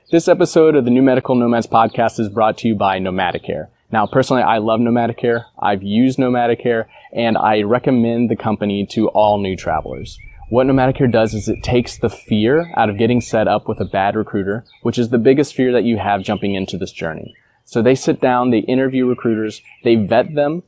This episode of the New Medical Nomads podcast is brought to you by Nomadicare. Now, personally, I love Nomadicare. I've used Nomadicare, and I recommend the company to all new travelers. What Nomadicare does is it takes the fear out of getting set up with a bad recruiter, which is the biggest fear that you have jumping into this journey. So they sit down, they interview recruiters, they vet them,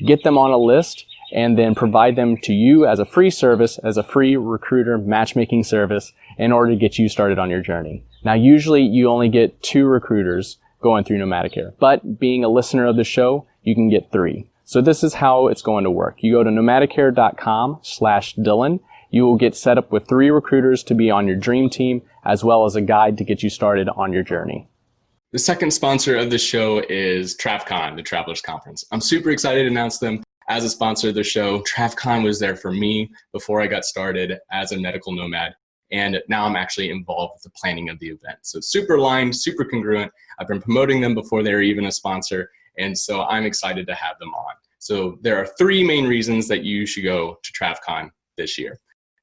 get them on a list, and then provide them to you as a free service, as a free recruiter matchmaking service in order to get you started on your journey. Now, usually you only get 2 recruiters going through Nomadicare, but being a listener of the show, you can get 3. So this is how it's going to work. You go to nomadicare.com/Dylan. You will get set up with 3 recruiters to be on your dream team, as well as a guide to get you started on your journey. The second sponsor of the show is TravCon, the Travelers Conference. I'm super excited to announce them as a sponsor of the show. TravCon was there for me before I got started as a medical nomad, and now I'm actually involved with the planning of the event. So super aligned, super congruent. I've been promoting them before they were even a sponsor, and so I'm excited to have them on. So there are 3 main reasons that you should go to TravCon this year.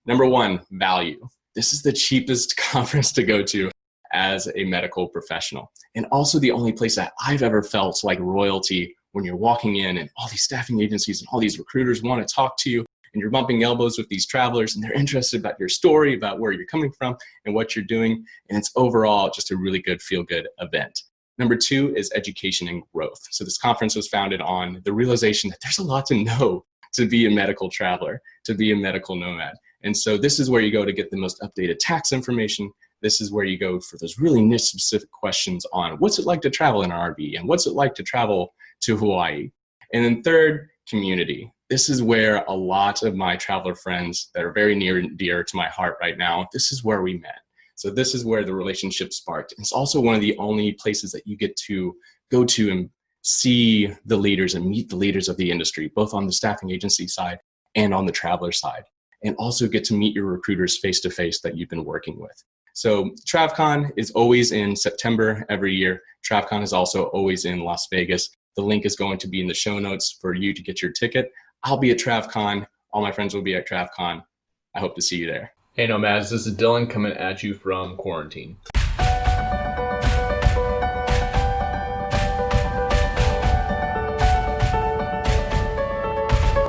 Number 1, value. This is the cheapest conference to go to as a medical professional, and also the only place that I've ever felt like royalty when you're walking in and all these staffing agencies and all these recruiters want to talk to you, and you're bumping elbows with these travelers and they're interested about your story, about where you're coming from and what you're doing. And it's overall just a really good feel-good event. Number 2 is education and growth. So this conference was founded on the realization that there's a lot to know to be a medical traveler, to be a medical nomad. And so this is where you go to get the most updated tax information. This is where you go for those really niche specific questions on what's it like to travel in an RV and what's it like to travel to Hawaii. And then 3rd, community. This is where a lot of my traveler friends that are very near and dear to my heart right now, this is where we met. So this is where the relationship sparked. It's also one of the only places that you get to go to and see the leaders and meet the leaders of the industry, both on the staffing agency side and on the traveler side, and also get to meet your recruiters face-to-face that you've been working with. So TravCon is always in September every year. TravCon is also always in Las Vegas. The link is going to be in the show notes for you to get your ticket. I'll be at TravCon. All my friends will be at TravCon. I hope to see you there. Hey Nomads, this is Dylan coming at you from quarantine.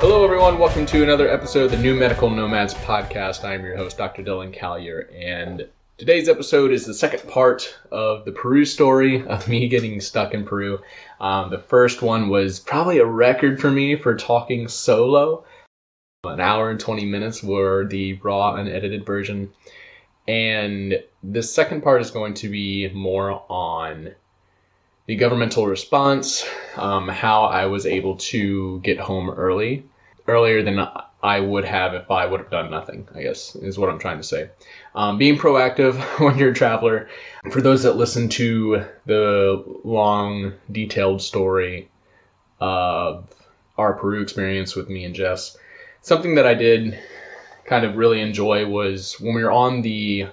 Hello everyone, welcome to another episode of the New Medical Nomads podcast. I am your host, Dr. Dylan Collier, and today's episode is the second part of the Peru story of me getting stuck in Peru. The first one was probably a record for me for talking solo. An hour and 20 minutes were the raw unedited version. And the second part is going to be more on the governmental response, how I was able to get home earlier than I would have if I would have done nothing, I guess, is what I'm trying to say. Being proactive when you're a traveler. For those that listen to the long, detailed story of our Peru experience with me and Jess, something that I did kind of really enjoy was when we were on the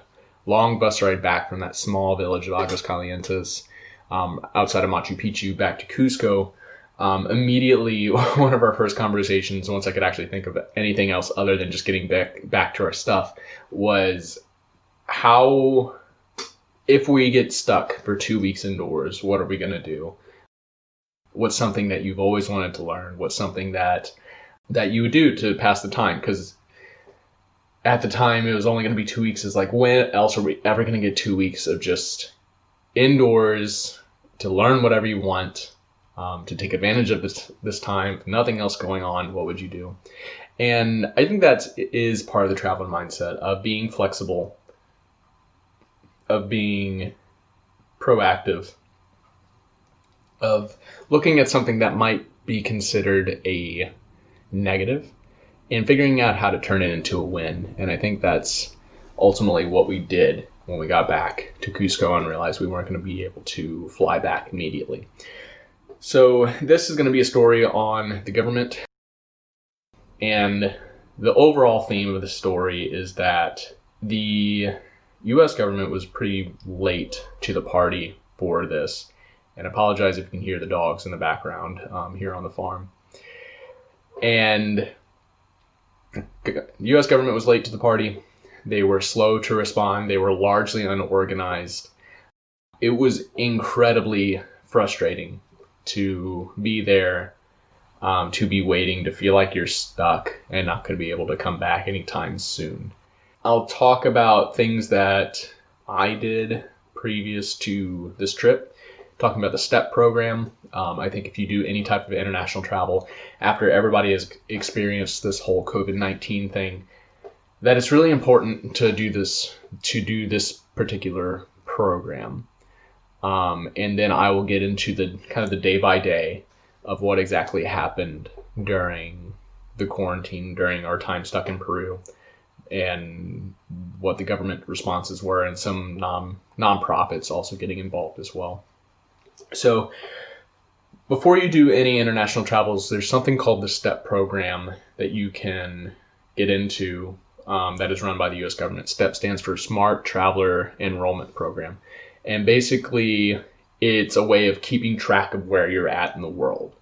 long bus ride back from that small village of Aguas Calientes outside of Machu Picchu back to Cusco. Immediately, one of our first conversations, once I could actually think of anything else other than just getting back to our stuff, was how, if we get stuck for 2 weeks indoors, what are we going to do? What's something that you've always wanted to learn? What's something that you would do to pass the time? Because at the time, it was only going to be 2 weeks. It's like, when else are we ever going to get 2 weeks of just indoors to learn whatever you want? To take advantage of this time, nothing else going on, what would you do? And I think that is part of the traveler mindset of being flexible, of being proactive, of looking at something that might be considered a negative and figuring out how to turn it into a win. And I think that's ultimately what we did when we got back to Cusco and realized we weren't going to be able to fly back immediately. So this is going to be a story on the government, and the overall theme of the story is that the U.S. government was pretty late to the party for this, and I apologize if you can hear the dogs in the background here on the farm. And the U.S. government was late to the party. They were slow to respond. They were largely unorganized. it was incredibly frustrating to be there, to be waiting, to feel like you're stuck and not going to be able to come back anytime soon. I'll talk about things that I did previous to this trip, talking about the STEP program. I think if you do any type of international travel, after everybody has experienced this whole COVID-19 thing, that it's really important to do this particular program. And then I will get into the kind of the day by day of what exactly happened during the quarantine, during our time stuck in Peru, and what the government responses were, and some nonprofits also getting involved as well. So before you do any international travels, there's something called the STEP program that you can get into, that is run by the U.S. government. STEP stands for Smart Traveler Enrollment Program. And basically, it's a way of keeping track of where you're at in the world.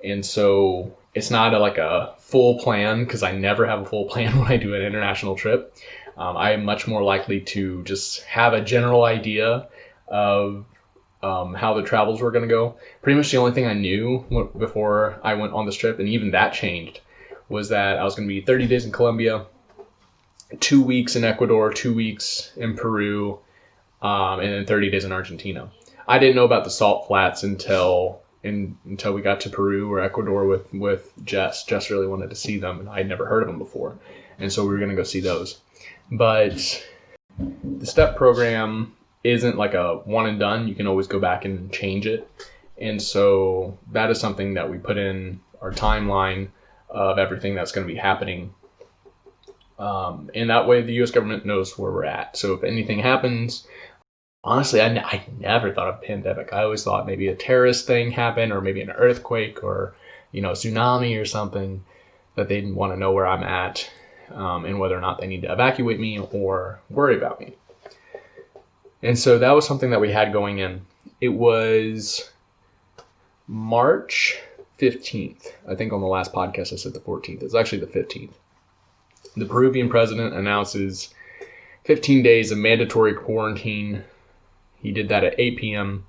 And so it's not like a full plan, because I never have a full plan when I do an international trip. I am much more likely to just have a general idea of how the travels were going to go. Pretty much the only thing I knew before I went on this trip, and even that changed, was that I was going to be 30 days in Colombia, 2 weeks in Ecuador, 2 weeks in Peru, and then 30 days in Argentina. I didn't know about the salt flats until we got to Peru or Ecuador with Jess. Jess really wanted to see them, and I'd never heard of them before. And so we were going to go see those. But the STEP program isn't like a one and done. You can always go back and change it. And so that is something that we put in our timeline of everything that's going to be happening. And that way the U.S. government knows where we're at. So if anything happens, honestly, I never thought of a pandemic. I always thought maybe a terrorist thing happened, or maybe an earthquake, or, tsunami or something, that they didn't want to know where I'm at, and whether or not they need to evacuate me or worry about me. And so that was something that we had going in. It was March 15th. I think on the last podcast I said the 14th. It's actually the 15th. The Peruvian president announces 15 days of mandatory quarantine. He did that at 8 p.m.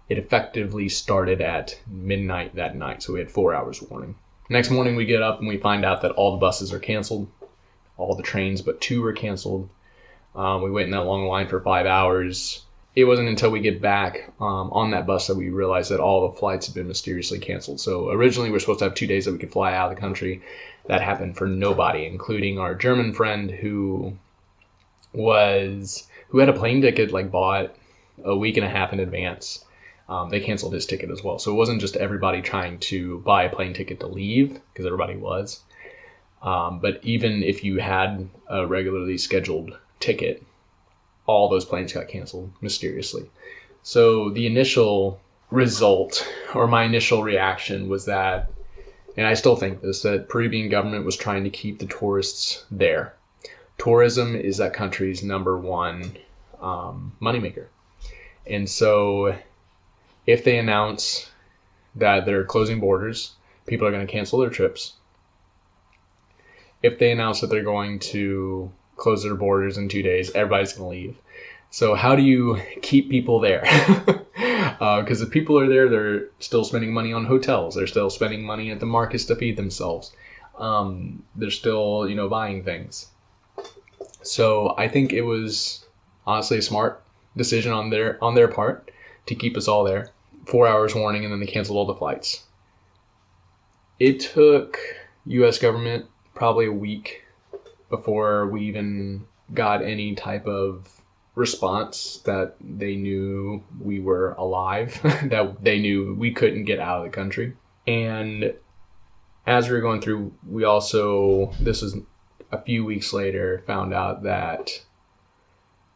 It effectively started at midnight that night, so we had 4 hours warning. Next morning we get up and we find out that all the buses are canceled. All the trains but 2 were canceled. We wait in that long line for 5 hours. It wasn't until we get back on that bus that we realized that all the flights had been mysteriously canceled. So originally we were supposed to have 2 days that we could fly out of the country. That happened for nobody, including our German friend who had a plane ticket bought a week and a half in advance. They canceled his ticket as well. So it wasn't just everybody trying to buy a plane ticket to leave, because everybody was. But even if you had a regularly scheduled ticket, all those planes got canceled mysteriously. So the initial result, or my initial reaction, was that, and I still think this, that Peruvian government was trying to keep the tourists there. Tourism is that country's number one moneymaker. And so if they announce that they're closing borders, people are going to cancel their trips. If they announce that they're going to close their borders in 2 days, everybody's going to leave. So how do you keep people there? Because if people are there, they're still spending money on hotels. They're still spending money at the markets to feed themselves. They're still, buying things. So I think it was honestly a smart decision on their part to keep us all there. 4 hours warning, and then they canceled all the flights. It took U.S. government probably a week before we even got any type of response that they knew we were alive, that they knew we couldn't get out of the country. And as we were going through, we also, this was a few weeks later, found out that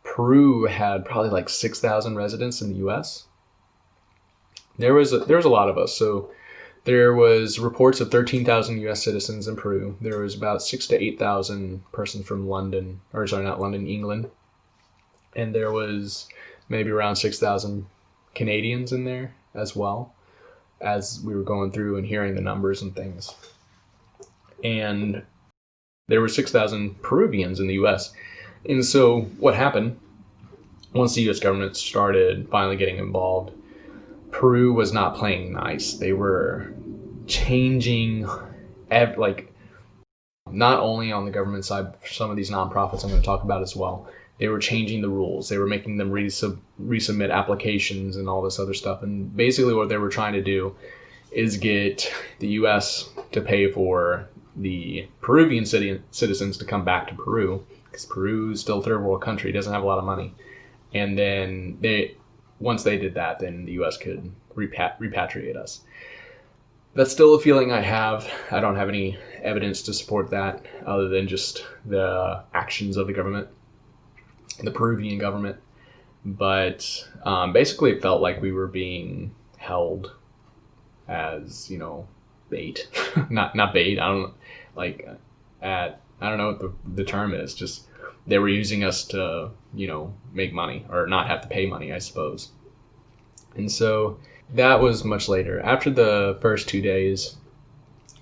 Peru had probably 6,000 residents in the U.S. There was a lot of us. So there was reports of 13,000 U.S. citizens in Peru. There was about 6,000 to 8,000 persons from England. And there was maybe around 6,000 Canadians in there as well, as we were going through and hearing the numbers and things. And there were 6,000 Peruvians in the U.S. And so what happened once the U.S. government started finally getting involved, Peru was not playing nice. They were changing, not only on the government side, for some of these nonprofits I'm going to talk about as well. They were changing the rules. They were making them resubmit applications and all this other stuff. And basically what they were trying to do is get the U.S. to pay for the Peruvian citizens to come back to Peru, because Peru is still a third world country, doesn't have a lot of money. And then once they did that, then the U.S. could repatriate us. That's still a feeling I have. I don't have any evidence to support that other than just the actions of the government, the Peruvian government. But basically it felt like we were being held as, bait. not bait. I don't know what the term is. Just they were using us to, make money or not have to pay money, I suppose. And so that was much later. After the first 2 days,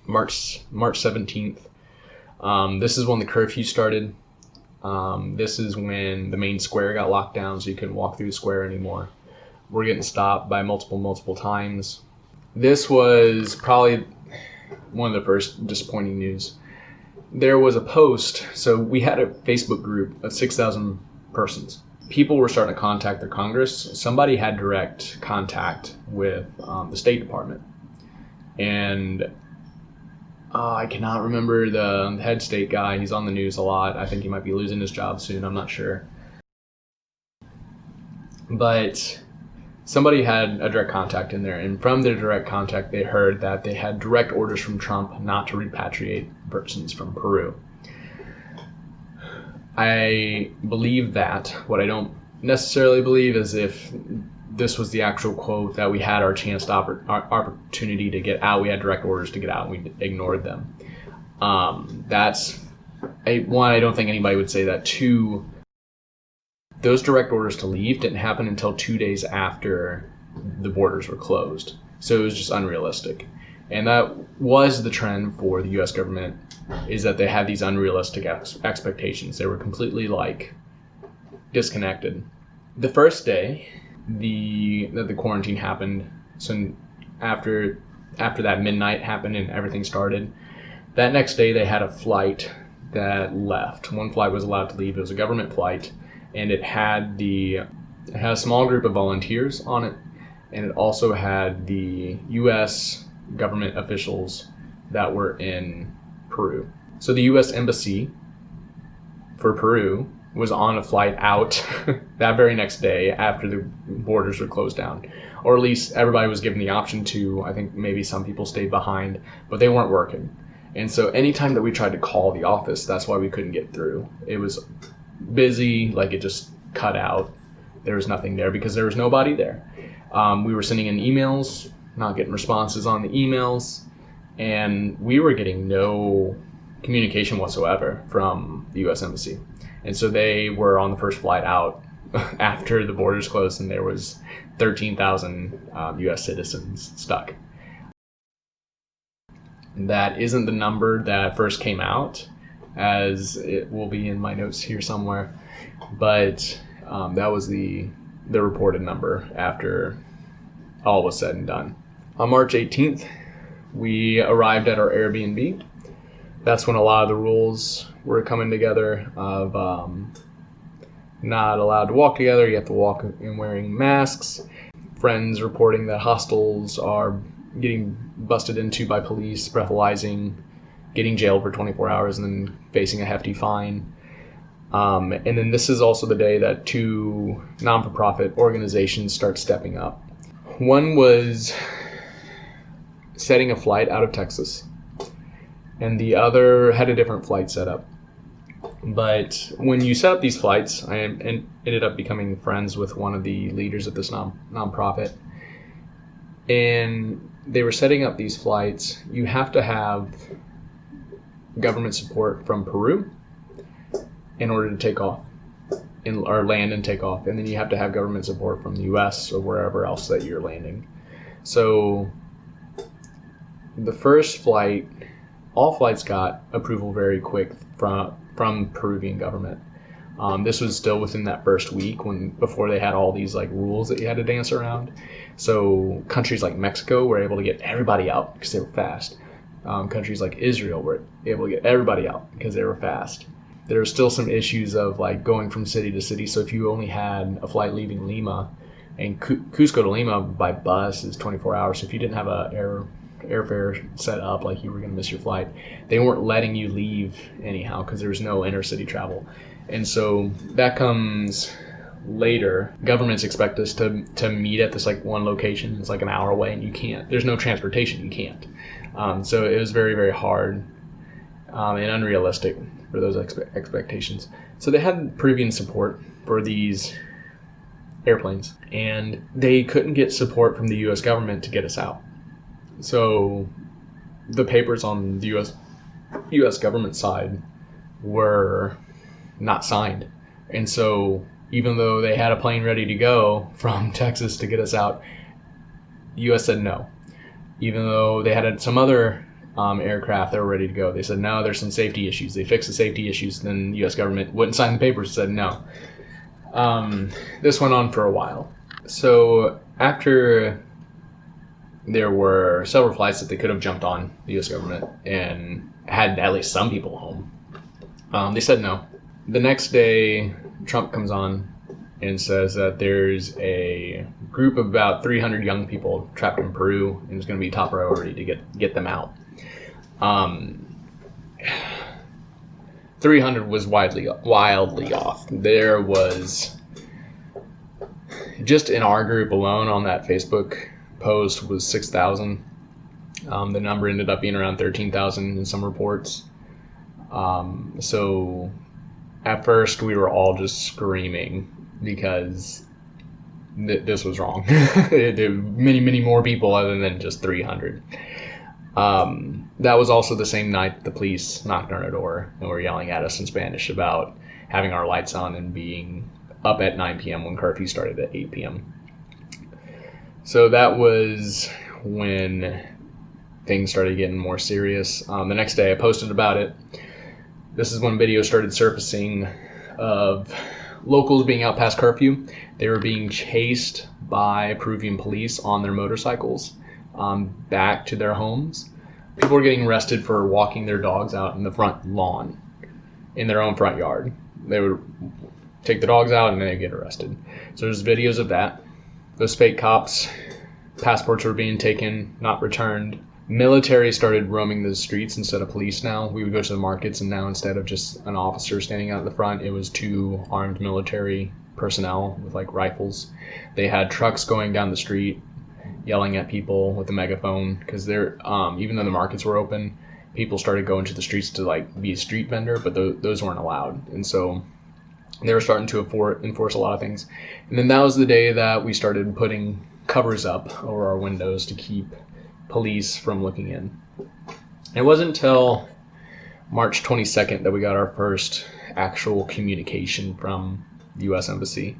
March 17th, this is when the curfew started. This is when the main square got locked down, so you couldn't walk through the square anymore. We're getting stopped by multiple times. This was probably one of the first disappointing news. There was a post, so we had a Facebook group of 6,000 persons. People were starting to contact their Congress. Somebody had direct contact with the State Department. And I cannot remember the head state guy. He's on the news a lot. I think he might be losing his job soon. I'm not sure. But somebody had a direct contact in there. And from their direct contact, they heard that they had direct orders from Trump not to repatriate persons from Peru. I believe that. What I don't necessarily believe is if this was the actual quote, that we had our chance to opportunity to get out. We had direct orders to get out, and we ignored them. That's one. I don't think anybody would say that. Two, those direct orders to leave didn't happen until 2 days after the borders were closed. So it was just unrealistic. And that was the trend for the U.S. government, is that they had these unrealistic expectations. They were completely disconnected. The first day that the quarantine happened, so after that midnight happened and everything started, that next day they had a flight that left. One flight was allowed to leave. It was a government flight, and it had a small group of volunteers on it, and it also had the U.S. government officials that were in Peru. So the U.S. Embassy for Peru was on a flight out that very next day after the borders were closed down. Or at least everybody was given the option to. I think maybe some people stayed behind, but they weren't working. And so anytime that we tried to call the office, that's why we couldn't get through. It was busy, it just cut out. There was nothing there because there was nobody there. We were sending in emails, not getting responses on the emails, and we were getting no communication whatsoever from the U.S. Embassy. And so they were on the first flight out after the borders closed, and there was 13,000 U.S. citizens stuck. That isn't the number that first came out, as it will be in my notes here somewhere, but that was the reported number after all was said and done. On March 18th, we arrived at our Airbnb. That's when a lot of the rules were coming together of not allowed to walk together. You have to walk in wearing masks. Friends reporting that hostels are getting busted into by police, breathalyzing, getting jailed for 24 hours, and then facing a hefty fine. And then this is also the day that two non-for-profit organizations start stepping up. One was setting a flight out of Texas, and the other had a different flight setup. But when you set up these flights, I ended up becoming friends with one of the leaders of this nonprofit, and they were setting up these flights. You have to have government support from Peru in order to take off, or land and take off, and then you have to have government support from the U.S. or wherever else that you're landing. So the first flight, all flights got approval very quick from Peruvian government, This was still within that first week before they had all these like rules that you had to dance around. So countries like Mexico were able to get everybody out because they were fast. Countries like Israel were able to get everybody out because they were fast. There were still some issues of like going from city to city. So if you only had a flight leaving Lima, and Cusco to Lima by bus is 24 hours. So if you didn't have a airfare set up, like you were going to miss your flight, they weren't letting you leave anyhow because there was no intercity travel. And so that comes later. Governments expect us to meet at this like one location. It's like an hour away, and you can't. There's no transportation. You can't. So it was very, very hard and unrealistic for those expectations. So they had Peruvian support for these airplanes, and they couldn't get support from the U.S. government to get us out. So the papers on the U.S. government side were not signed. And so even though they had a plane ready to go from Texas to get us out, the U.S. said no. Even though they had some other aircraft that were ready to go, they said no, there's some safety issues. They fixed the safety issues, then the U.S. government wouldn't sign the papers and said no. This went on for a while. So after there were several flights that they could have jumped on, the U.S. government, and had at least some people home, they said no. The next day, Trump comes on and says that there's a group of about 300 young people trapped in Peru, and it's going to be top priority to get them out. 300 was wildly off. There was, just in our group alone on that Facebook post, was 6,000. The number ended up being around 13,000 in some reports. So at first we were all just screaming because this was wrong. There were many more people other than just 300. That was also the same night the police knocked on our door and were yelling at us in Spanish about having our lights on and being up at 9 p.m. when curfew started at 8 p.m. So that was when things started getting more serious. The next day I posted about it. This is when videos started surfacing of locals being out past curfew. They were being chased by Peruvian police on their motorcycles back to their homes. People were getting arrested for walking their dogs out in the front lawn in their own front yard. They would take the dogs out and then they'd get arrested. So there's videos of that. Those fake cops, passports were being taken, not returned. Military started roaming the streets instead of police now. We would go to the markets, and now instead of just an officer standing out in the front, it was 2 armed military personnel with like rifles. They had trucks going down the street yelling at people with a megaphone because they're even though the markets were open, people started going to the streets to like be a street vendor, but those weren't allowed. And so they were starting to enforce a lot of things. And then that was the day that we started putting covers up over our windows to keep police from looking in. It wasn't until March 22nd that we got our first actual communication from the U.S. Embassy.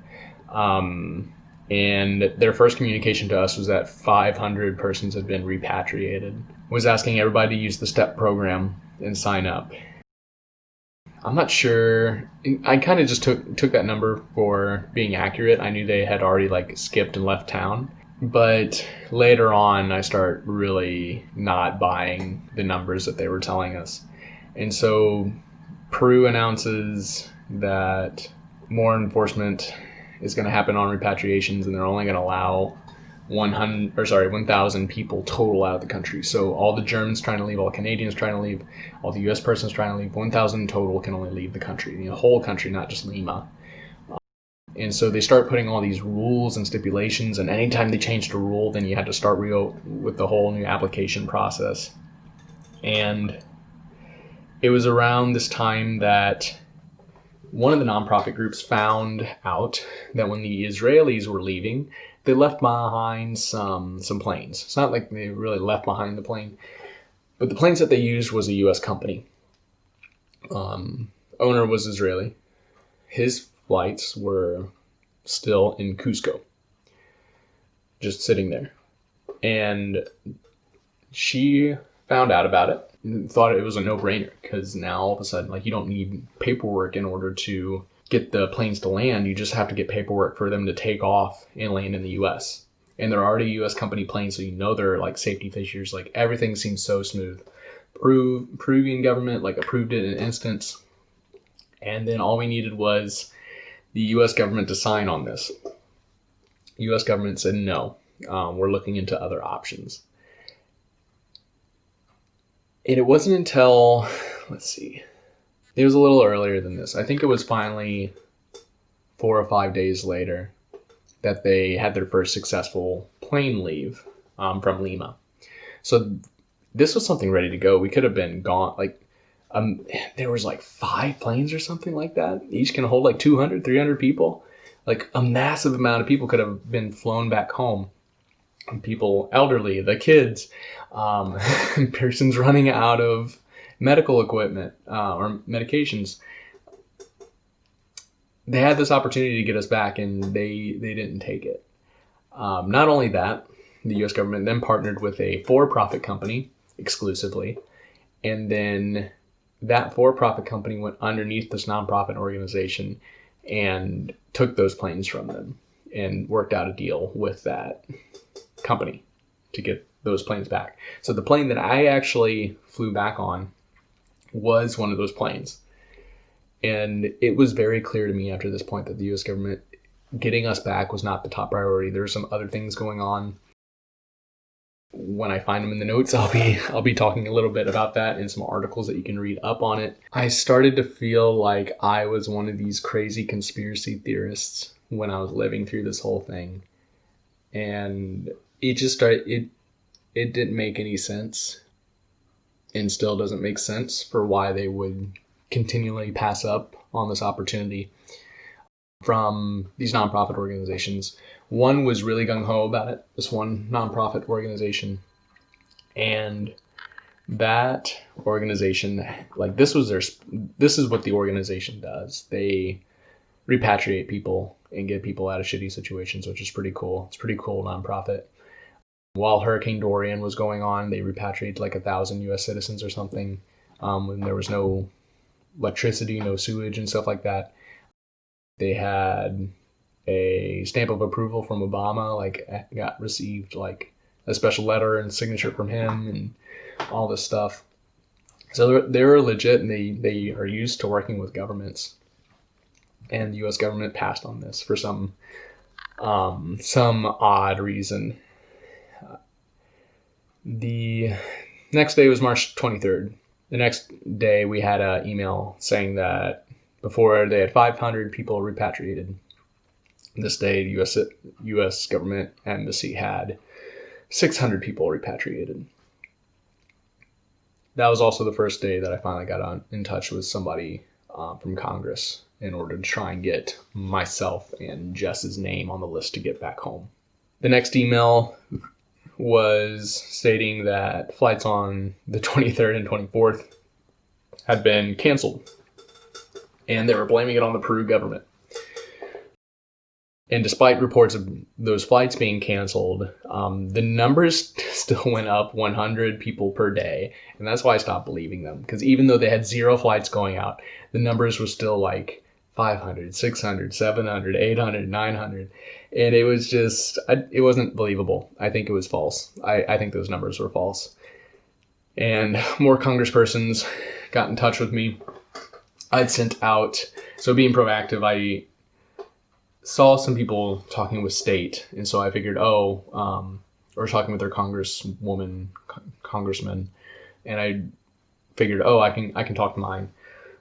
And their first communication to us was that 500 persons had been repatriated. Was asking everybody to use the STEP program and sign up. I'm not sure. I kind of just took that number for being accurate. I knew they had already like skipped and left town. But later on, I start really not buying the numbers that they were telling us. And so Peru announces that more enforcement is going to happen on repatriations, and they're only going to allow 1,000 people total out of the country. So all the Germans trying to leave, all the Canadians trying to leave, all the U.S. persons trying to leave, 1,000 total can only leave the country, the whole country, not just Lima. And so they start putting all these rules and stipulations, and anytime they changed a rule, then you had to start with the whole new application process. And it was around this time that one of the nonprofit groups found out that when the Israelis were leaving, they left behind some planes. It's not like they really left behind the plane, but the planes that they used was a U.S. company. Owner was Israeli. His flights were still in Cusco, just sitting there. And she found out about it and thought it was a no-brainer because now all of a sudden, like, you don't need paperwork in order to get the planes to land. You just have to get paperwork for them to take off and land in the U.S. And they're already U.S. company planes, so you know there are like safety features. Like everything seems so smooth. Peruvian government like approved it in an instance, and then all we needed was the U.S. government to sign on this. U.S. government said no, we're looking into other options. And it wasn't until, it was a little earlier than this. I think it was finally 4 or 5 days later that they had their first successful plane leave from Lima. So this was something ready to go. We could have been gone. There was 5 planes or something like that. Each can hold 200, 300 people. Like a massive amount of people could have been flown back home. People, elderly, the kids, persons running out of medical equipment or medications. They had this opportunity to get us back, and they didn't take it. Not only that, the U.S. government then partnered with a for-profit company exclusively, and then that for-profit company went underneath this nonprofit organization and took those planes from them and worked out a deal with that company to get those planes back. So the plane that I actually flew back on was one of those planes. And it was very clear to me after this point that the U.S. government getting us back was not the top priority. There were some other things going on. When I find them in the notes, I'll be talking a little bit about that in some articles that you can read up on it. I started to feel like I was one of these crazy conspiracy theorists when I was living through this whole thing. And it just started, it didn't make any sense, and still doesn't make sense for why they would continually pass up on this opportunity from these nonprofit organizations. One was really gung-ho about it, this one nonprofit organization. And that organization, this is what the organization does. They repatriate people and get people out of shitty situations, which is pretty cool. It's a pretty cool nonprofit. While Hurricane Dorian was going on, they repatriated 1,000 U.S. citizens or something when there was no electricity, no sewage and stuff like that. They had a stamp of approval from Obama, received a special letter and signature from him and all this stuff. So they're legit, and they are used to working with governments. And the U.S. government passed on this for some odd reason. The next day was March 23rd. The next day we had an email saying that before they had 500 people repatriated. This day, the U.S. government embassy had 600 people repatriated. That was also the first day that I finally got in touch with somebody from Congress in order to try and get myself and Jess's name on the list to get back home. The next email was stating that flights on the 23rd and 24th had been canceled, and they were blaming it on the Peru government. And despite reports of those flights being canceled, the numbers still went up 100 people per day. And that's why I stopped believing them. Because even though they had 0 flights going out, the numbers were still 500, 600, 700, 800, 900. And it was just, it wasn't believable. I think it was false. I think those numbers were false. And more congresspersons got in touch with me. I'd sent out, so being proactive, I saw some people talking with state, and so I figured, or talking with their congressman, and I figured, I can talk to mine.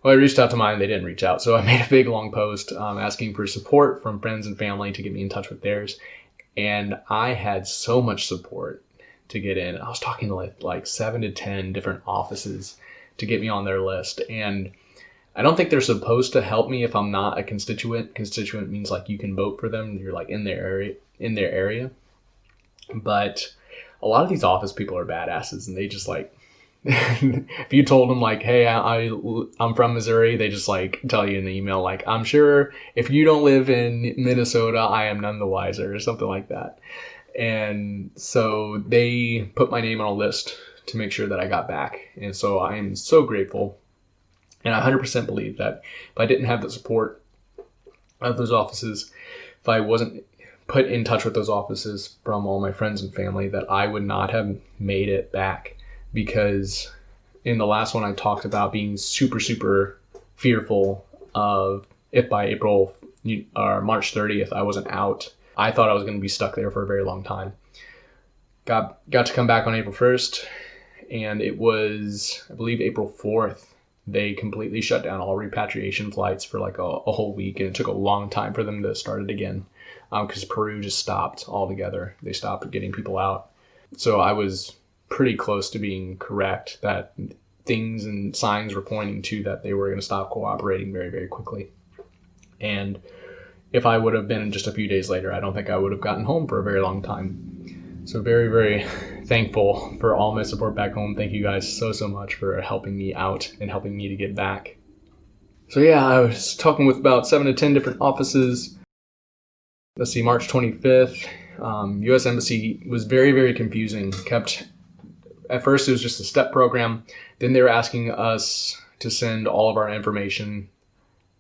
Well, I reached out to mine, they didn't reach out, so I made a big long post asking for support from friends and family to get me in touch with theirs, and I had so much support to get in. I was talking to 7 to 10 different offices to get me on their list, and I don't think they're supposed to help me if I'm not a constituent. Constituent means you can vote for them. You're in their area. But a lot of these office people are badasses, and they just if you told them hey, I'm from Missouri, they just tell you in the email I'm sure if you don't live in Minnesota, I am none the wiser, or something like that. And so they put my name on a list to make sure that I got back. And so I am so grateful. And I 100% believe that if I didn't have the support of those offices, if I wasn't put in touch with those offices from all my friends and family, that I would not have made it back. Because in the last one I talked about being super, super fearful of if by April or March 30th I wasn't out. I thought I was going to be stuck there for a very long time. Got to come back on April 1st, and it was, I believe, April 4th. They completely shut down all repatriation flights for like a whole week, and it took a long time for them to start it again because Peru just stopped altogether. They stopped getting people out. So I was pretty close to being correct that things and signs were pointing to that they were going to stop cooperating very, very quickly. And if I would have been just a few days later, I don't think I would have gotten home for a very long time. So very, very thankful for all my support back home. Thank you guys so much for helping me out and helping me to get back. So yeah, I was talking with about 7 to 10 different offices. Let's see, March 25th, U.S. Embassy was very, very confusing. At first it was just a step program. Then they were asking us to send all of our information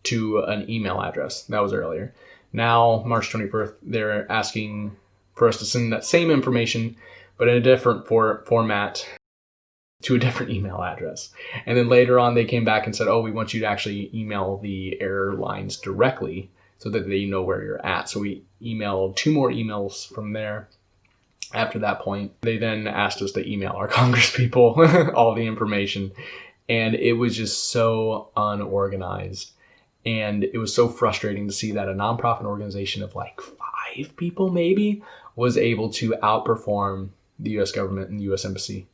to an email address. That was earlier. Now, March 21st, they're asking for us to send that same information, but in a different format to a different email address. And then later on, they came back and said, we want you to actually email the airlines directly so that they know where you're at. So we emailed 2 more emails from there. After that point, they then asked us to email our congresspeople all the information. And it was just so unorganized. And it was so frustrating to see that a nonprofit organization of like 5 people maybe was able to outperform the U.S. government and the U.S. Embassy.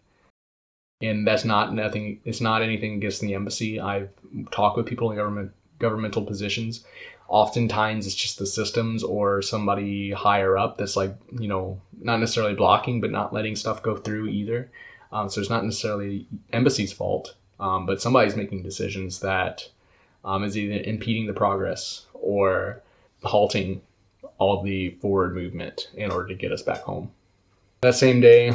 And that's not nothing. It's not anything against the embassy. I've talked with people in governmental positions. Oftentimes it's just the systems or somebody higher up that's like, not necessarily blocking, but not letting stuff go through either. So it's not necessarily embassy's fault, but somebody's making decisions that is either impeding the progress or halting all the forward movement in order to get us back home. That same day,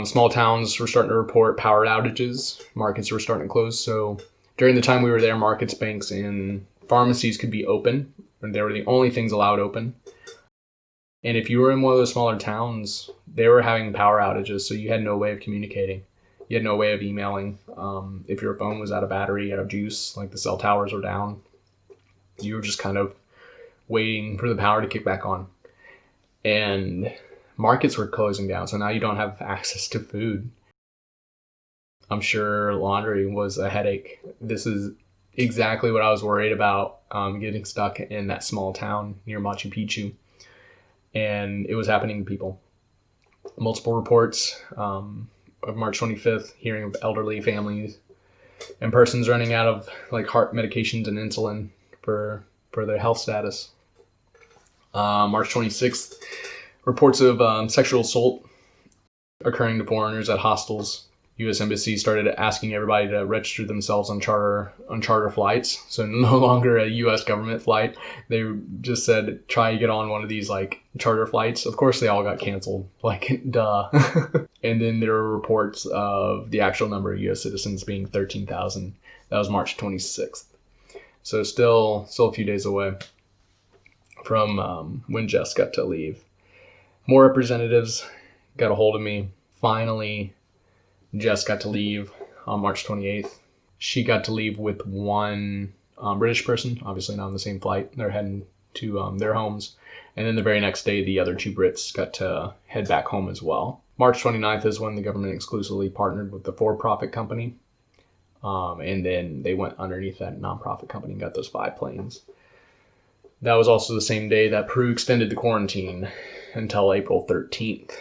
small towns were starting to report power outages. Markets were starting to close. So during the time we were there, markets, banks, and pharmacies could be open, and they were the only things allowed open. And if you were in one of those smaller towns, they were having power outages, so you had no way of communicating. You had no way of emailing. If your phone was out of battery, out of juice, like the cell towers were down, you were just kind of waiting for the power to kick back on. And markets were closing down, so now you don't have access to food. I'm sure laundry was a headache. This is exactly what I was worried about, getting stuck in that small town near Machu Picchu. And it was happening to people. Multiple reports of March 25th, hearing of elderly families and persons running out of like heart medications and insulin for their health status. March 26th, reports of sexual assault occurring to foreigners at hostels. U.S. Embassy started asking everybody to register themselves on charter flights. So no longer a U.S. government flight. They just said, try to get on one of these like charter flights. Of course, they all got canceled. Like, duh. And then there were reports of the actual number of U.S. citizens being 13,000. That was March 26th. So still a few days away from when Jess got to leave. More representatives got a hold of me. Finally, Jess got to leave on March 28th. She got to leave with one British person, obviously not on the same flight. They're heading to their homes. And then the very next day, the other 2 Brits got to head back home as well. March 29th is when the government exclusively partnered with the for-profit company. And then they went underneath that nonprofit company and got those 5 planes. That was also the same day that Peru extended the quarantine until April 13th.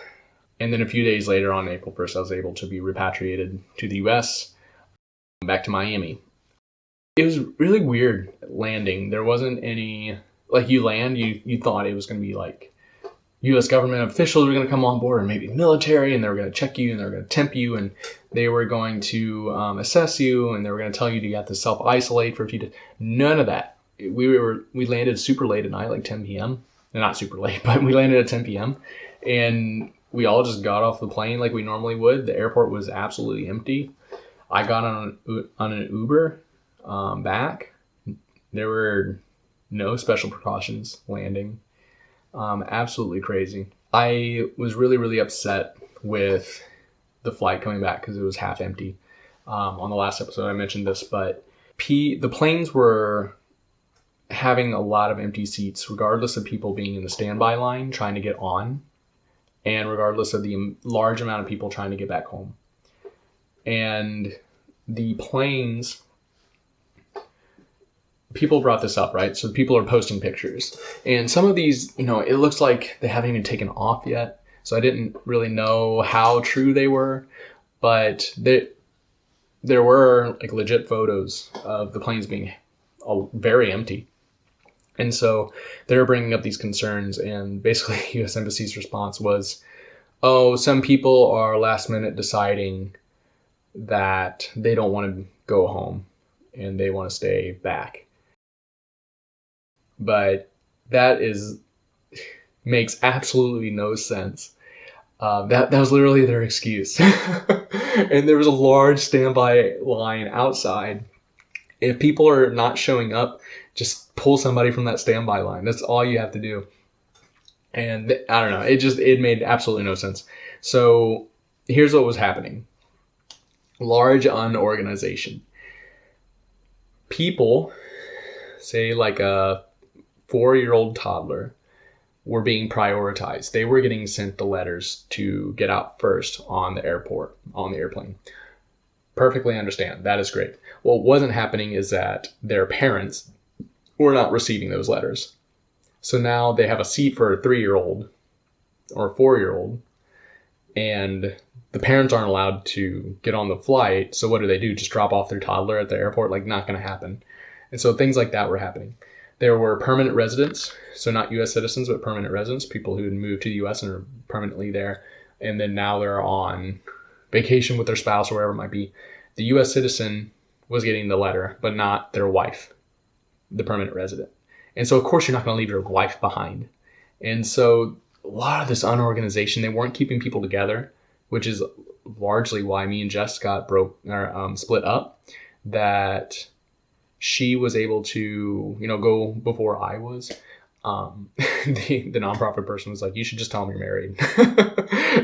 And then a few days later, on April 1st, I was able to be repatriated to the U.S., back to Miami. It was really weird landing. There wasn't any, like you land, you thought it was going to be like U.S. government officials were going to come on board, and maybe military, and they were going to check you, and they were going to temp you, and they were going to assess you, and they were going to tell you you have to self-isolate for a few days. None of that. We landed super late at night, like 10 p.m. Not super late, but we landed at 10 p.m. And we all just got off the plane like we normally would. The airport was absolutely empty. I got on an Uber back. There were no special precautions landing. Absolutely crazy. I was really, really upset with the flight coming back because it was half empty. On the last episode, I mentioned this, but the planes were having a lot of empty seats, regardless of people being in the standby line trying to get on, and regardless of the large amount of people trying to get back home. And the planes, people brought this up, right? So people are posting pictures. And some of these, it looks like they haven't even taken off yet. So I didn't really know how true they were, but there were like legit photos of the planes being very empty. And so they're bringing up these concerns, and basically U.S. Embassy's response was, oh, some people are last minute deciding that they don't want to go home and they want to stay back. But that makes absolutely no sense. That was literally their excuse. And there was a large standby line outside. If people are not showing up, just pull somebody from that standby line. That's all you have to do. And I don't know, it made absolutely no sense. So here's what was happening. Large unorganization. People, say like a 4-year-old toddler, were being prioritized. They were getting sent the letters to get out first on the airplane. Perfectly understand. That is great. What wasn't happening is that their parents were not receiving those letters. So now they have a seat for a 3-year-old or a 4-year-old, and the parents aren't allowed to get on the flight. So what do? Just drop off their toddler at the airport? Like, not going to happen. And so things like that were happening. There were permanent residents, so not U.S. citizens, but permanent residents, people who had moved to the U.S. and are permanently there. And then now they're on vacation with their spouse or wherever it might be. The U.S. citizen was getting the letter, but not their wife, the permanent resident. And so, of course, you're not going to leave your wife behind. And so a lot of this unorganization, they weren't keeping people together, which is largely why me and Jess got split up, that she was able to, go before I was. The nonprofit person was like, you should just tell them you're married.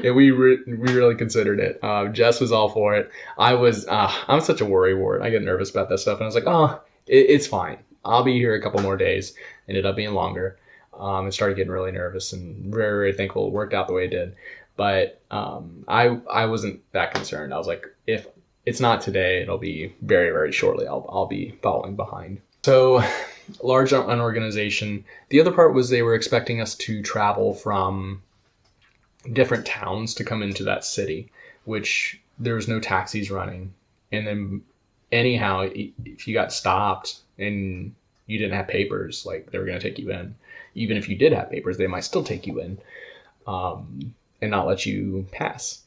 And we really considered it. Jess was all for it. I'm such a worrywart. I get nervous about that stuff. And I was like, oh, it's fine. I'll be here a couple more days. Ended up being longer. And started getting really nervous, and very, very thankful it worked out the way it did. But I wasn't that concerned. I was like, if it's not today, it'll be very, very shortly. I'll be following behind. So large unorganization. The other part was they were expecting us to travel from different towns to come into that city, which there was no taxis running. And then anyhow, if you got stopped and you didn't have papers, like, they were going to take you in. Even if you did have papers, they might still take you in and not let you pass.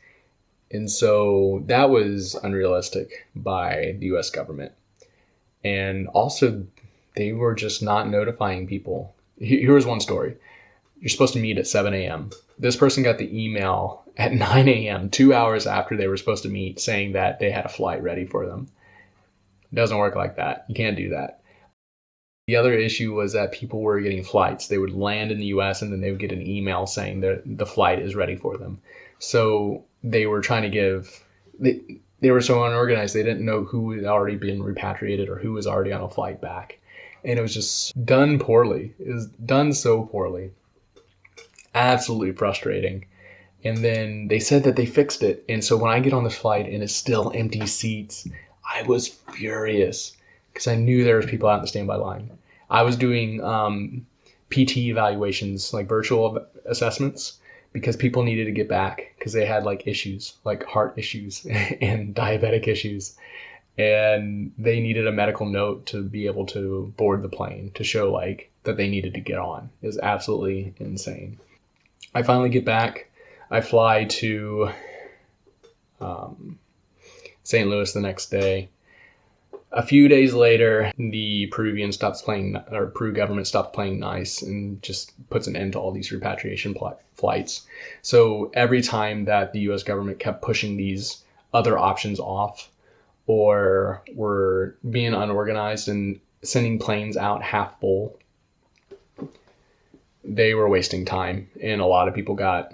And so that was unrealistic by the U.S. government. And also, they were just not notifying people. Here was one story. You're supposed to meet at 7 a.m. This person got the email at 9 a.m., 2 hours after they were supposed to meet, saying that they had a flight ready for them. It doesn't work like that. You can't do that. The other issue was that people were getting flights. They would land in the U.S. and then they would get an email saying that the flight is ready for them. So they were trying to they were so unorganized, they didn't know who had already been repatriated or who was already on a flight back. And it was just done poorly. It was done so poorly. Absolutely frustrating. And then they said that they fixed it. And so when I get on this flight and it's still empty seats, I was furious because I knew there was people out in the standby line. I was doing PT evaluations, like virtual assessments, because people needed to get back because they had like issues, like heart issues and diabetic issues. And they needed a medical note to be able to board the plane to show like that they needed to get on. It was absolutely insane. I finally get back. I fly to St. Louis the next day. A few days later, the Peru government stopped playing nice and just puts an end to all these repatriation flights. So every time that the U.S. government kept pushing these other options off, or were being unorganized and sending planes out half full, they were wasting time, and a lot of people got,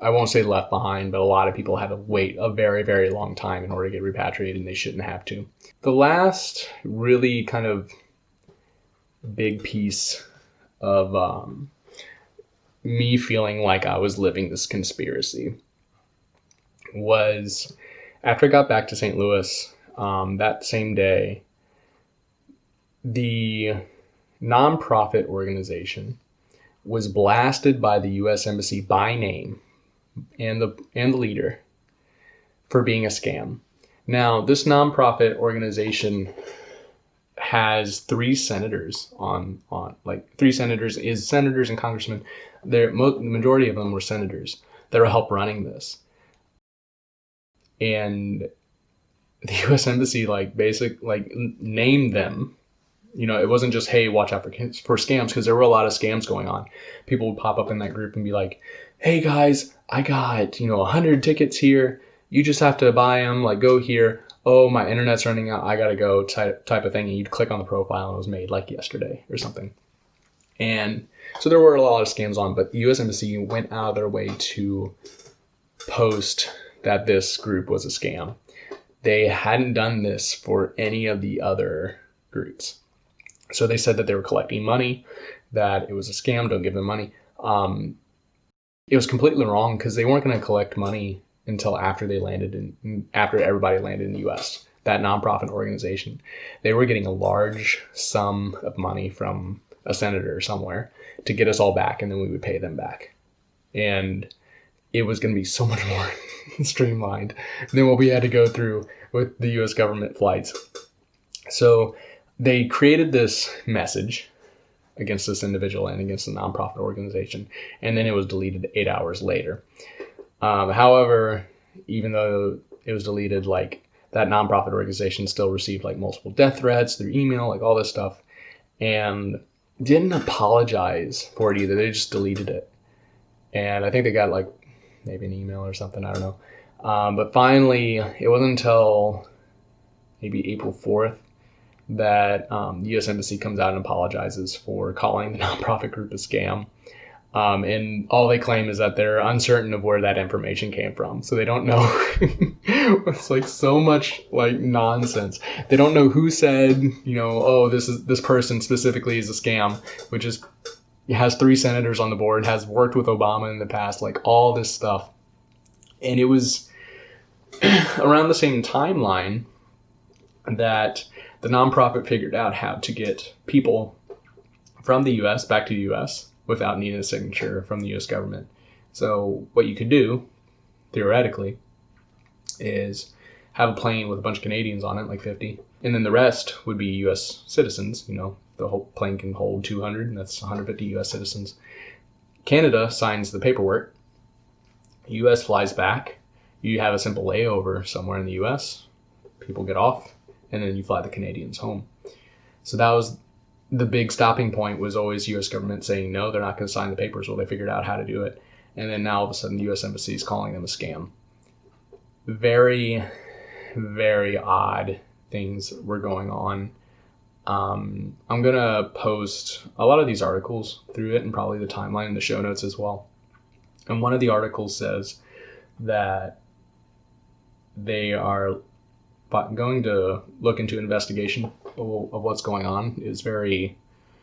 I won't say left behind, but a lot of people had to wait a very, very long time in order to get repatriated, and they shouldn't have to. The last really kind of big piece of me feeling like I was living this conspiracy was after I got back to St. Louis that same day, the nonprofit organization was blasted by the U.S. Embassy by name and the leader for being a scam. Now, this nonprofit organization has three senators senators and congressmen. The majority of them were senators that will help running this. And the U.S. Embassy named them. It wasn't just, hey, watch out for scams, because there were a lot of scams going on. People would pop up in that group and be like, hey guys, I got 100 tickets here. You just have to buy them. Like, go here. Oh, my internet's running out. I gotta go. Type of thing. And you'd click on the profile and it was made like yesterday or something. And so there were a lot of scams on, but the U.S. Embassy went out of their way to post that this group was a scam. They hadn't done this for any of the other groups. So they said that they were collecting money, that it was a scam, don't give them money. It was completely wrong, because they weren't going to collect money until after everybody landed in the U.S. That nonprofit organization, they were getting a large sum of money from a senator somewhere to get us all back, and then we would pay them back. And it was going to be so much more streamlined than what we had to go through with the U.S. government flights. So they created this message against this individual and against the nonprofit organization, and then it was deleted 8 hours later. However, even though it was deleted, that nonprofit organization still received multiple death threats through email, all this stuff, and didn't apologize for it either. They just deleted it. And I think they got maybe an email or something, I don't know. But finally, it wasn't until maybe April 4th that the U.S. Embassy comes out and apologizes for calling the nonprofit group a scam. And all they claim is that they're uncertain of where that information came from. So they don't know. It's so much nonsense. They don't know who said, this person specifically is a scam, which is, has 3 senators on the board, has worked with Obama in the past, all this stuff. And it was around the same timeline that the nonprofit figured out how to get people from the U.S. back to the U.S. without needing a signature from the U.S. government. So what you could do, theoretically, is have a plane with a bunch of Canadians on it, 50, and then the rest would be U.S. citizens. The whole plane can hold 200, and that's 150 U.S. citizens. Canada signs the paperwork. U.S. flies back. You have a simple layover somewhere in the U.S. People get off, and then you fly the Canadians home. So that was the big stopping point, was always U.S. government saying, no, they're not going to sign the papers. Well, they figured out how to do it. And then now all of a sudden the U.S. Embassy is calling them a scam. Very, very odd things were going on. I'm going to post a lot of these articles through it, and probably the timeline in the show notes as well. And one of the articles says that they are going to look into investigation of what's going on. Is very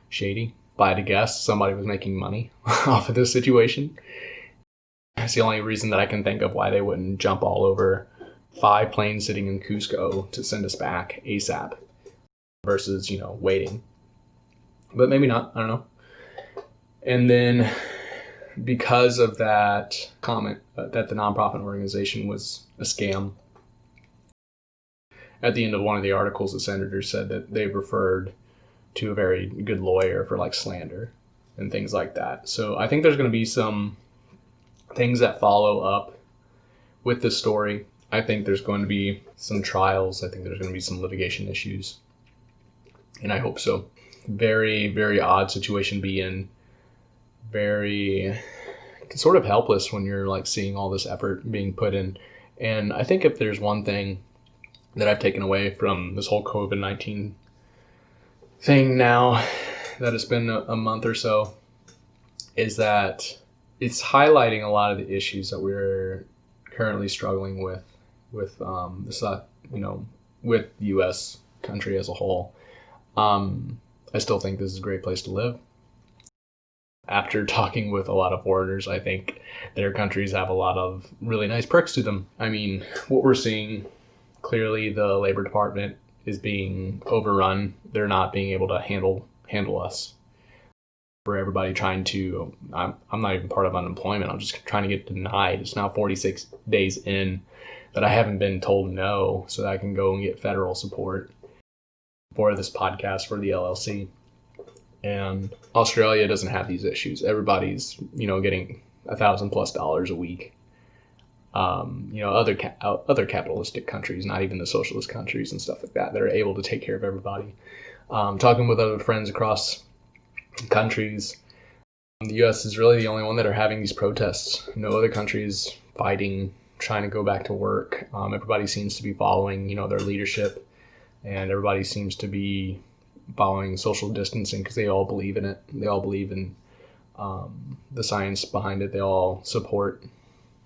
shady. If I had to guess, somebody was making money off of this situation. That's the only reason that I can think of why they wouldn't jump all over 5 planes sitting in Cusco to send us back ASAP versus, waiting. But maybe not. I don't know. And then because of that comment that the nonprofit organization was a scam, at the end of one of the articles, the senator said that they referred to a very good lawyer for slander and things like that. So I think there's going to be some things that follow up with this story. I think there's going to be some trials. I think there's going to be some litigation issues. And I hope so. Very, very odd situation to be in. Very sort of helpless when you're seeing all this effort being put in. And I think if there's one thing that I've taken away from this whole COVID-19 thing now that it's been a month or so, is that it's highlighting a lot of the issues that we're currently struggling with with the U.S. country as a whole. I still think this is a great place to live. After talking with a lot of foreigners, I think their countries have a lot of really nice perks to them. I mean, what we're seeing, clearly the Labor Department is being overrun. They're not being able to handle us. For everybody trying to, I'm not even part of unemployment. I'm just trying to get denied. It's now 46 days in that I haven't been told no, so that I can go and get federal support for this podcast for the LLC. And Australia doesn't have these issues. Everybody's, getting $1,000+ a week. Other capitalistic countries, not even the socialist countries and stuff like that are able to take care of everybody. Talking with other friends across countries, the U.S. is really the only one that are having these protests. No other countries fighting, trying to go back to work. Everybody seems to be following, their leadership, and everybody seems to be following social distancing because they all believe in it. They all believe in the science behind it. They all support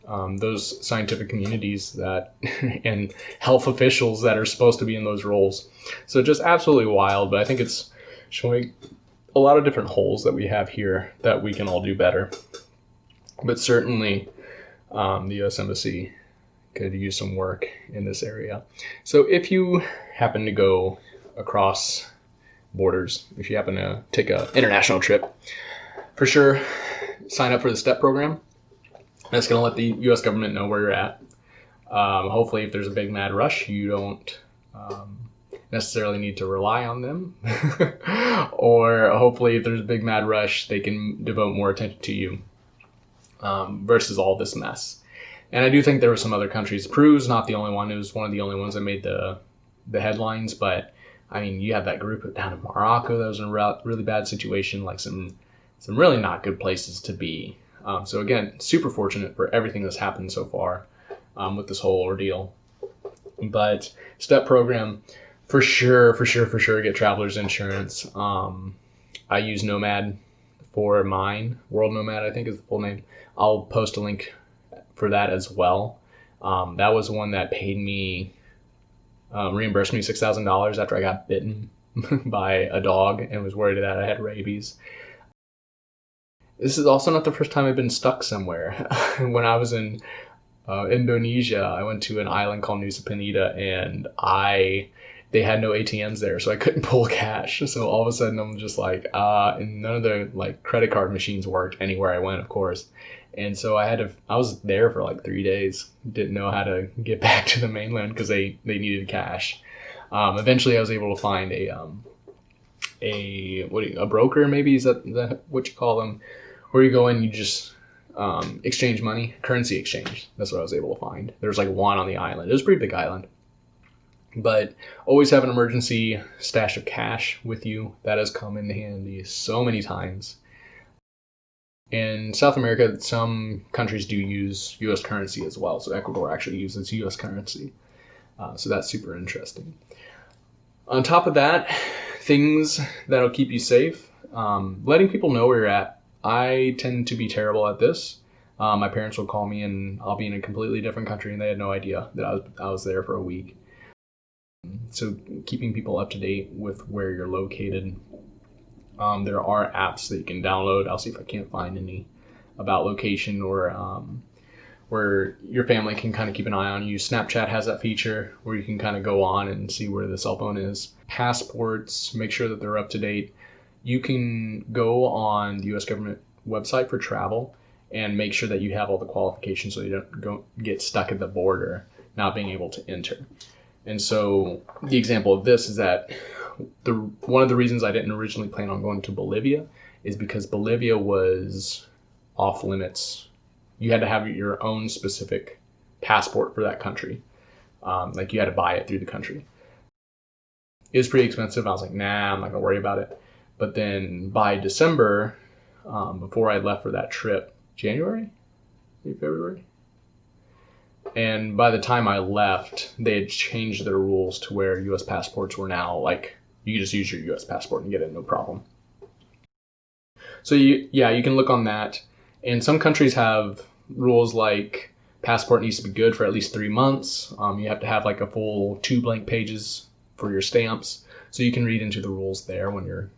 those scientific communities that and health officials that are supposed to be in those roles. So just absolutely wild, but I think it's showing a lot of different holes that we have here that we can all do better. But certainly the U.S. Embassy could use some work in this area. So if you happen to go across borders, if you happen to take an international trip, for sure sign up for the STEP program. That's going to let the U.S. government know where you're at. Hopefully, if there's a big mad rush, you don't necessarily need to rely on them. Or hopefully, if there's a big mad rush, they can devote more attention to you versus all this mess. And I do think there were some other countries. Peru's not the only one. It was one of the only ones that made the headlines. But, I mean, you have that group down in Morocco that was in a really bad situation, like some really not good places to be. So again, super fortunate for everything that's happened so far with this whole ordeal. But STEP program, for sure, get traveler's insurance. I use Nomad for mine. World Nomad, I think, is the full name. I'll post a link for that as well. That was one that paid me, reimbursed me $6,000 after I got bitten by a dog and was worried that I had rabies. This is also not the first time I've been stuck somewhere. When I was in Indonesia, I went to an island called Nusa Penida, and they had no ATMs there, so I couldn't pull cash. So all of a sudden, I'm just like, and none of the credit card machines worked anywhere I went, of course. And so I was there for 3 days. Didn't know how to get back to the mainland because they needed cash. Eventually, I was able to find a broker, maybe, is that what you call them, where you go in, you just exchange money, currency exchange. That's what I was able to find. There's one on the island. It was a pretty big island. But always have an emergency stash of cash with you. That has come in handy so many times. In South America, some countries do use U.S. currency as well. So Ecuador actually uses U.S. currency. So that's super interesting. On top of that, things that'll keep you safe. Letting people know where you're at. I tend to be terrible at this. My parents will call me and I'll be in a completely different country and they had no idea that I was there for a week. So keeping people up to date with where you're located. There are apps that you can download. I'll see if I can't find any about location or where your family can kind of keep an eye on you. Snapchat has that feature where you can kind of go on and see where the cell phone is. Passports, make sure that they're up to date. You can go on the U.S. government website for travel and make sure that you have all the qualifications so you don't get stuck at the border not being able to enter. And so the example of this is that one of the reasons I didn't originally plan on going to Bolivia is because Bolivia was off limits. You had to have your own specific passport for that country. You had to buy it through the country. It was pretty expensive. I was like, nah, I'm not going to worry about it. But then by December, before I left for that trip, January, maybe February, and by the time I left, they had changed their rules to where U.S. passports were now you could just use your U.S. passport and get it, no problem. So you can look on that. And some countries have rules like passport needs to be good for at least 3 months. You have to have like a full 2 blank pages for your stamps. So you can read into the rules there when you're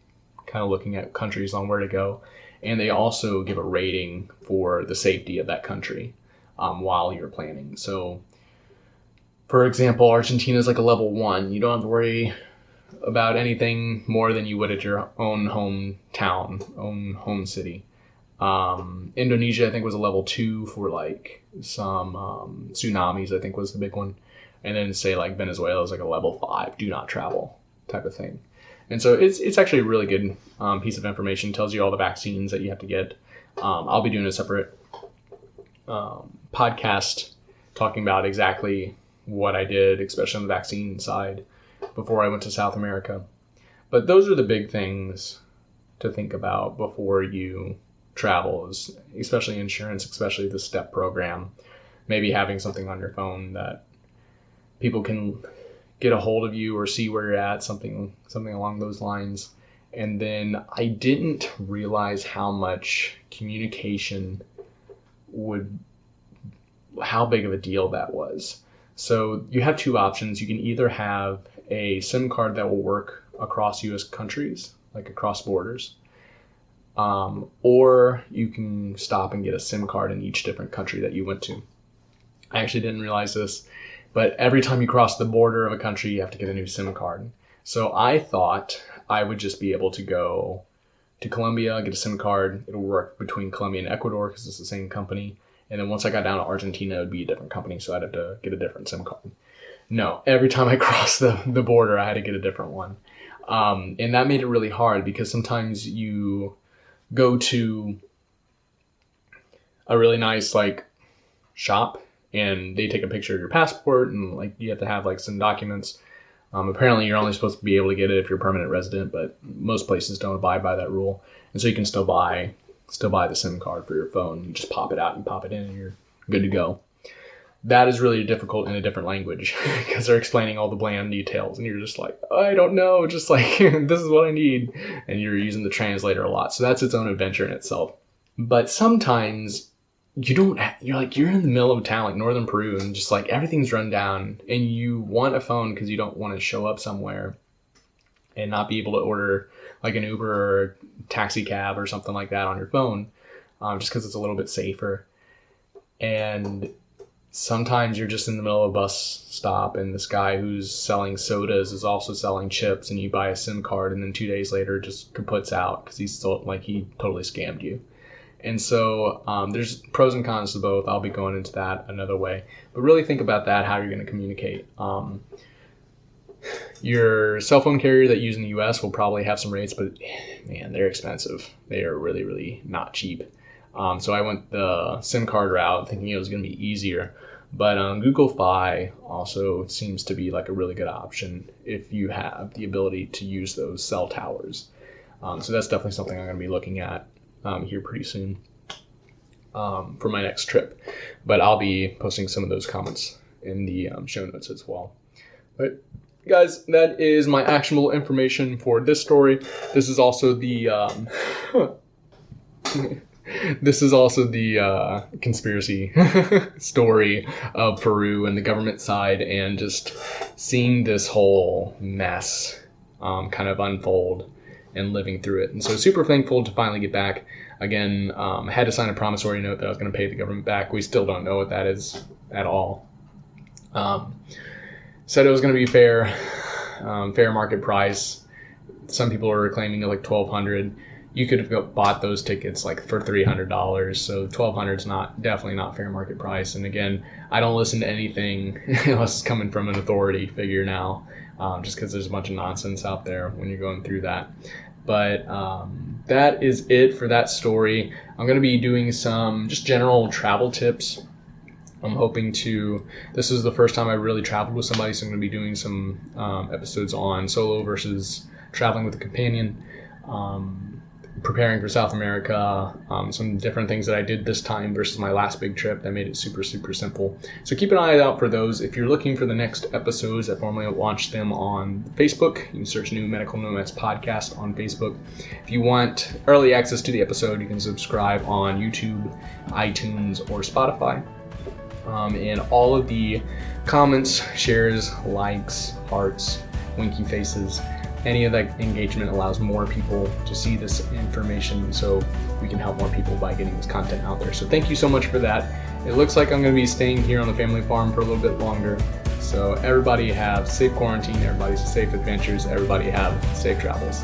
kind of looking at countries on where to go. And they also give a rating for the safety of that country while you're planning. So, for example, Argentina is like a level 1. You don't have to worry about anything more than you would at your own hometown, own home city. Indonesia, I think, was a level 2 for like some tsunamis, I think was the big one. And then say like Venezuela is like a level 5, do not travel type of thing. And so it's actually a really good piece of information. It tells you all the vaccines that you have to get. I'll be doing a separate podcast talking about exactly what I did, especially on the vaccine side, before I went to South America. But those are the big things to think about before you travel, especially insurance, especially the STEP program. Maybe having something on your phone that people can get a hold of you or see where you're at, something along those lines. And then I didn't realize how much communication how big of a deal that was. So you have 2 options. You can either have a SIM card that will work across U.S. countries, like across borders, or you can stop and get a SIM card in each different country that you went to. I actually didn't realize this, but every time you cross the border of a country, you have to get a new SIM card. So I thought I would just be able to go to Colombia, get a SIM card. It'll work between Colombia and Ecuador because it's the same company. And then once I got down to Argentina, it would be a different company, so I'd have to get a different SIM card. No, every time I crossed the border, I had to get a different one. And that made it really hard because sometimes you go to a really nice like shop and they take a picture of your passport and like you have to have like some documents. Apparently you're only supposed to be able to get it if you're a permanent resident, but most places don't abide by that rule. And so you can still buy the SIM card for your phone. You just pop it out and pop it in and you're good to go. That is really difficult in a different language because they're explaining all the bland details and you're just like, I don't know, just like, this is what I need. And you're using the translator a lot. So that's its own adventure in itself. But sometimes you're in the middle of town, like northern Peru, and just like everything's run down and you want a phone because you don't want to show up somewhere and not be able to order like an Uber or a taxi cab or something like that on your phone, just because it's a little bit safer. And sometimes you're just in the middle of a bus stop and this guy who's selling sodas is also selling chips and you buy a SIM card and then 2 days later just kaputs out because he totally scammed you. And so there's pros and cons to both. I'll be going into that another way. But really think about that, how you're going to communicate. Your cell phone carrier that you use in the U.S. will probably have some rates, but man, they're expensive. They are really, really not cheap. So I went the SIM card route thinking it was going to be easier. But Google Fi also seems to be like a really good option if you have the ability to use those cell towers. So that's definitely something I'm going to be looking at here pretty soon for my next trip. But I'll be posting some of those comments in the show notes as well. But guys, that is my actionable information for this story. This is also the conspiracy story of Peru and the government side, and just seeing this whole mess kind of unfold and living through it. And so super thankful to finally get back. Again, I had to sign a promissory note that I was going to pay the government back. We still don't know what that is at all. Said it was going to be fair market price. Some people are claiming like $1,200. You could have bought those tickets like for $300. So $1,200 is definitely not fair market price. And again, I don't listen to anything unless it's coming from an authority figure now, just because there's a bunch of nonsense out there when you're going through that. But that is it for that story. I'm going to be doing some just general travel tips. I'm hoping this is the first time I really traveled with somebody, so I'm going to be doing some episodes on solo versus traveling with a companion. preparing for South America, some different things that I did this time versus my last big trip that made it super, super simple. So keep an eye out for those. If you're looking for the next episodes, I formally launch them on Facebook. You can search New Medical Nomads Podcast on Facebook. If you want early access to the episode, you can subscribe on YouTube, iTunes, or Spotify. And all of the comments, shares, likes, hearts, winky faces, any of that engagement allows more people to see this information, so we can help more people by getting this content out there. So thank you so much for that. It looks like I'm going to be staying here on the family farm for a little bit longer. So everybody have safe quarantine, everybody safe adventures, everybody have safe travels.